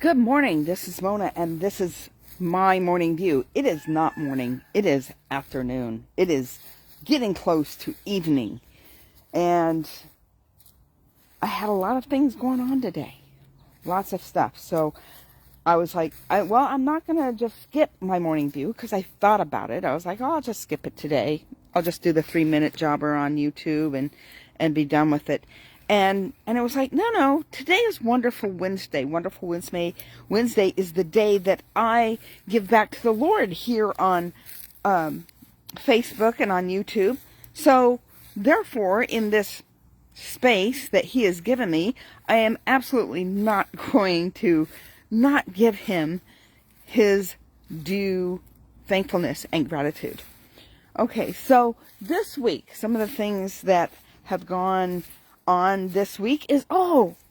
Good morning. This is Mona, and this is my morning view. It is not morning. It is afternoon. It is getting close to evening. And I had a lot of things going on today. Lots of stuff. So I was like, I'm not going to just skip my morning view because I thought about it. I was like, I'll just skip it today. I'll just do the 3-minute jobber on YouTube and be done with it. And it was like, no, today is Wonderful Wednesday. Wonderful Wednesday. Wednesday is the day that I give back to the Lord here on Facebook and on YouTube. So, therefore, in this space that He has given me, I am absolutely not going to not give Him His due thankfulness and gratitude. Okay, so this week, some of the things that have gone on this week is,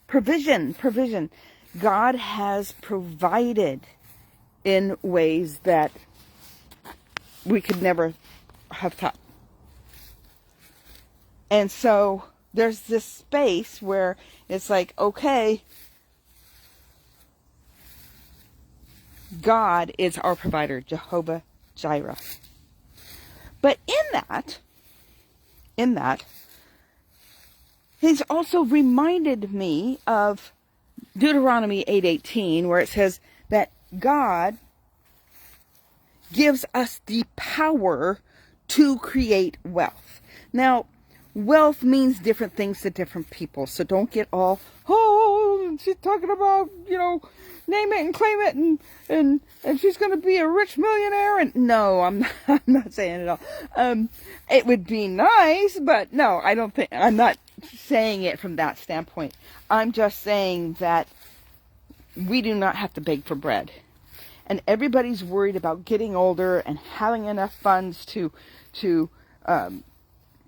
provision. God has provided in ways that we could never have thought. And so there's this space where it's like, okay, God is our provider, Jehovah Jireh. But in that, He's also reminded me of Deuteronomy 8:18, where it says that God gives us the power to create wealth. Now, wealth means different things to different people, so don't get all, she's talking about, name it and claim it, and she's going to be a rich millionaire. And no, I'm not saying it all. It would be nice, but no, I'm not saying it from that standpoint. I'm just saying that we do not have to beg for bread. And everybody's worried about getting older and having enough funds to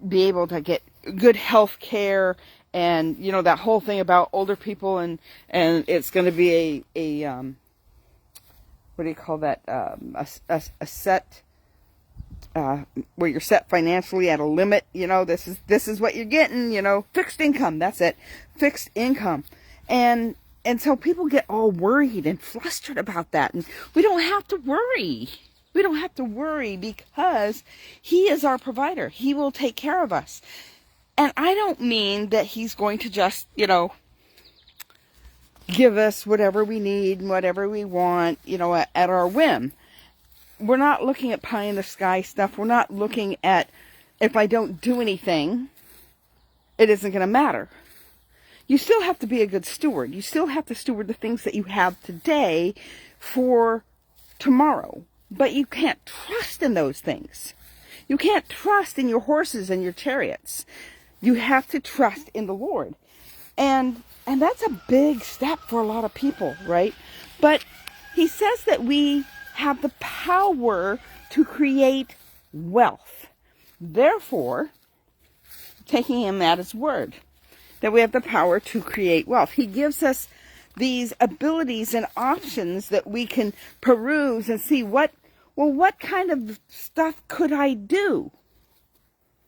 be able to get good health care, and that whole thing about older people, and it's going to be a what do you call that, a set where you're set financially at a limit. This is what you're getting. Fixed income. That's it, fixed income. And so people get all worried and flustered about that, and we don't have to worry. We don't have to worry because He is our provider. He will take care of us. And I don't mean that He's going to just, give us whatever we need and whatever we want, at our whim. We're not looking at pie in the sky stuff. We're not looking at, if I don't do anything, it isn't going to matter. You still have to be a good steward. You still have to steward the things that you have today for tomorrow. But you can't trust in those things. You can't trust in your horses and your chariots. You have to trust in the Lord. And that's a big step for a lot of people, right? But He says that we have the power to create wealth. Therefore, taking Him at His word, that we have the power to create wealth. He gives us these abilities and options that we can peruse and see what kind of stuff could I do?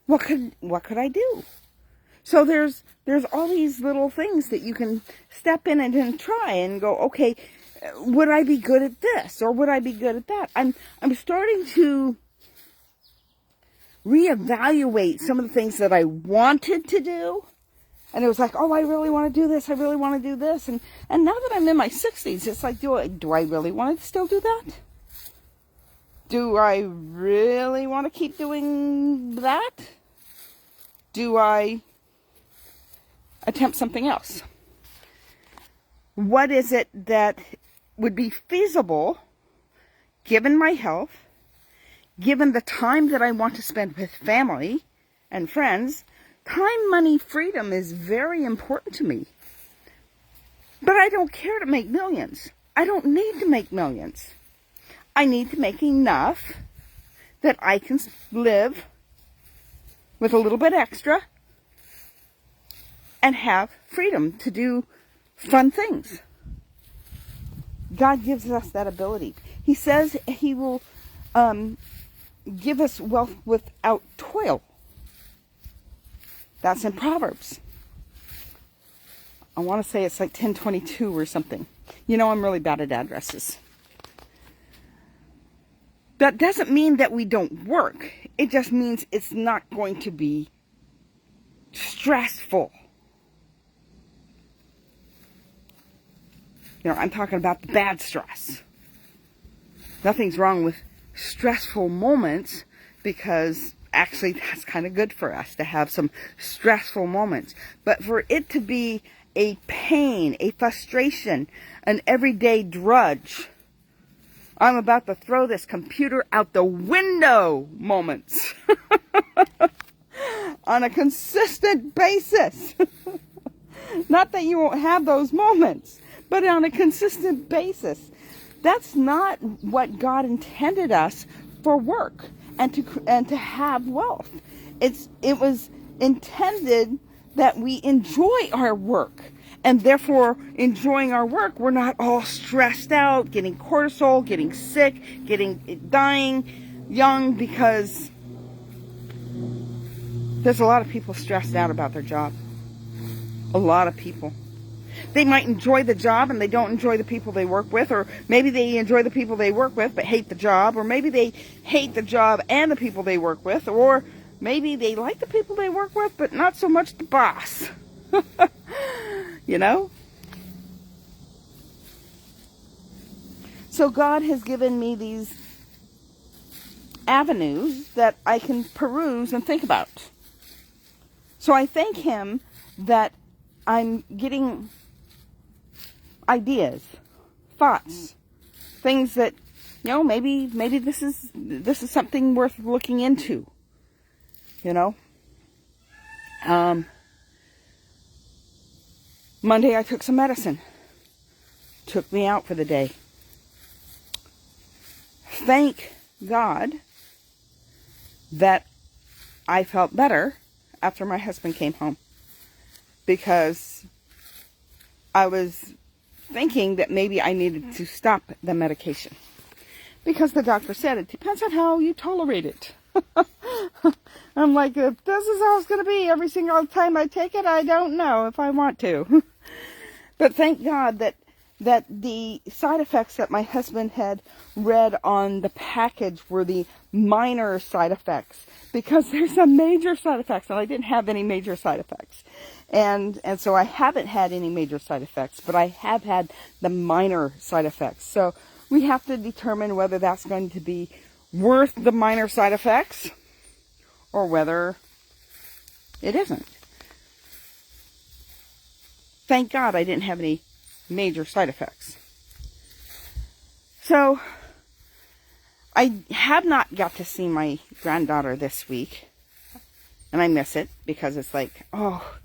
What could I do? So there's all these little things that you can step in and try and go, okay, would I be good at this, or would I be good at that? I'm starting to reevaluate some of the things that I wanted to do. And it was like, I really want to do this. I really want to do this. And now that I'm in my 60s, it's like, do I really want to still do that? Do I really want to keep doing that? Do I attempt something else? What is it that would be feasible, given my health, given the time that I want to spend with family and friends? Time, money, freedom is very important to me. But I don't care to make millions. I don't need to make millions. I need to make enough that I can live with a little bit extra and have freedom to do fun things. God gives us that ability. He says He will give us wealth without toil. That's in Proverbs. I want to say it's like 10:22 or something. You know, I'm really bad at addresses. That doesn't mean that we don't work. It just means it's not going to be stressful. You know, I'm talking about the bad stress. Nothing's wrong with stressful moments, because actually that's kind of good for us to have some stressful moments. But for it to be a pain, a frustration, an everyday drudge, I'm about to throw this computer out the window moments on a consistent basis. Not that you won't have those moments, but on a consistent basis. That's not what God intended us for work and to have wealth. It was intended that we enjoy our work, and therefore enjoying our work, we're not all stressed out, getting cortisol, getting sick, dying young, because there's a lot of people stressed out about their job. A lot of people. They might enjoy the job and they don't enjoy the people they work with, or maybe they enjoy the people they work with but hate the job, or maybe they hate the job and the people they work with, or maybe they like the people they work with but not so much the boss. You know? So God has given me these avenues that I can peruse and think about. So I thank Him that I'm getting ideas, thoughts, things that, you know, maybe this is something worth looking into. You know, Monday I took some medicine, took me out for the day. Thank God that I felt better after my husband came home, because I was thinking that maybe I needed to stop the medication, because the doctor said it depends on how you tolerate it. I'm like, if this is how it's going to be every single time I take it, I don't know if I want to. But thank God that the side effects that my husband had read on the package were the minor side effects, because there's some major side effects, and I didn't have any major side effects. And so I haven't had any major side effects, but I have had the minor side effects. So we have to determine whether that's going to be worth the minor side effects or whether it isn't. Thank God I didn't have any major side effects. So I have not got to see my granddaughter this week, and I miss it, because it's like, oh,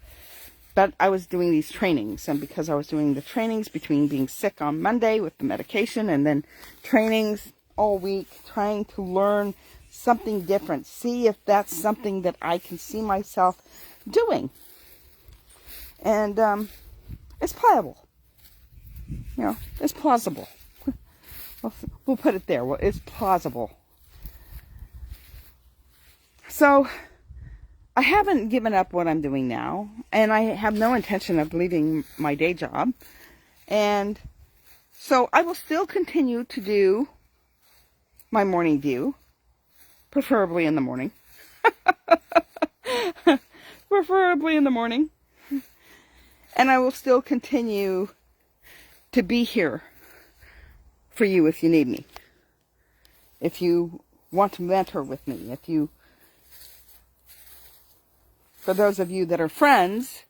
but I was doing these trainings, and because I was doing the trainings between being sick on Monday with the medication and then trainings all week, trying to learn something different, see if that's something that I can see myself doing. And it's pliable. You know, it's plausible. We'll put it there. Well, it's plausible. So I haven't given up what I'm doing now, and I have no intention of leaving my day job. And so I will still continue to do my morning view, preferably in the morning. Preferably in the morning. And I will still continue to be here for you if you need me. If you want to mentor with me, for those of you that are friends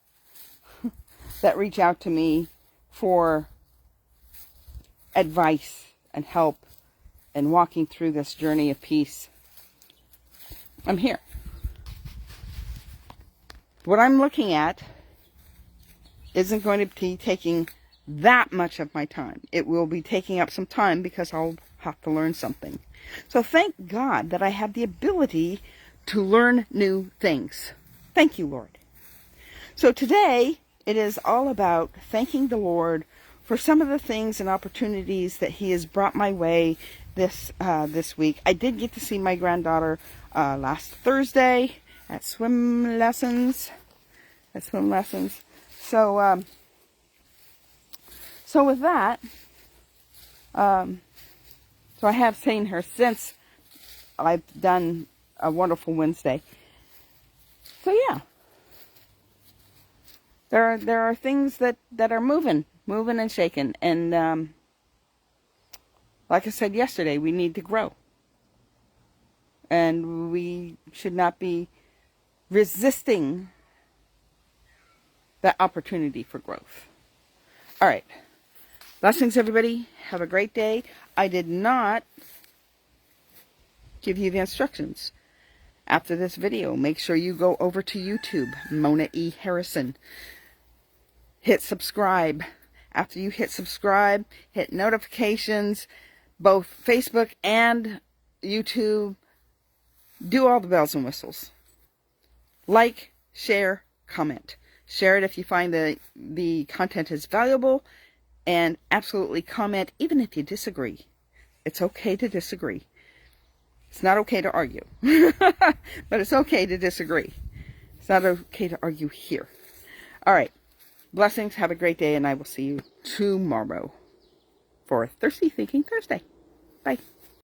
that reach out to me for advice and help and walking through this journey of peace, I'm here. What I'm looking at isn't going to be taking that much of my time. It will be taking up some time because I'll have to learn something. So thank God that I have the ability to learn new things. Thank you, Lord. So today, it is all about thanking the Lord for some of the things and opportunities that He has brought my way this week. I did get to see my granddaughter last Thursday at swim lessons. So with that, So I have seen her since I've done a Wonderful Wednesday. So yeah, there are things that are moving and shaking, and like I said yesterday, we need to grow, and we should not be resisting that opportunity for growth. All right, blessings, everybody. Have a great day. I did not give you the instructions. After this video, make sure you go over to YouTube, Mona E. Harrison. Hit subscribe. After you hit subscribe, hit notifications, both Facebook and YouTube. Do all the bells and whistles. Like, share, comment. Share it if you find the content is valuable, and absolutely comment even if you disagree. It's okay to disagree. It's not okay to argue, but it's okay to disagree. It's not okay to argue here. All right. Blessings. Have a great day, and I will see you tomorrow for Thirsty Thinking Thursday. Bye.